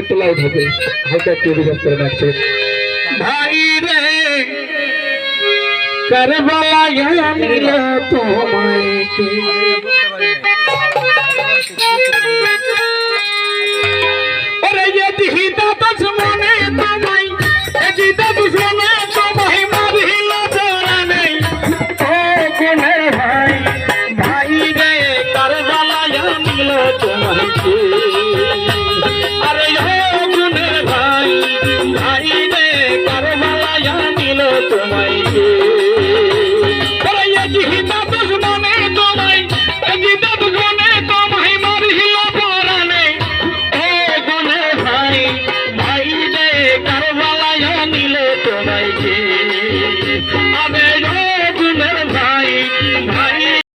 একটু লাউড হবে, হালকা একটু রিভার্ব করে নাচছে। ভাই রে কারবালায় আনিল তোমায় কে, ওরে যে দিহিতা দুশ্মনে তোমায়, এ দিহিতা দুশ্মনে তোমায় মারিল ধরা নেই। ও গুণের ভাই, ভাই রে কারবালায় আনিল তোমায় কে।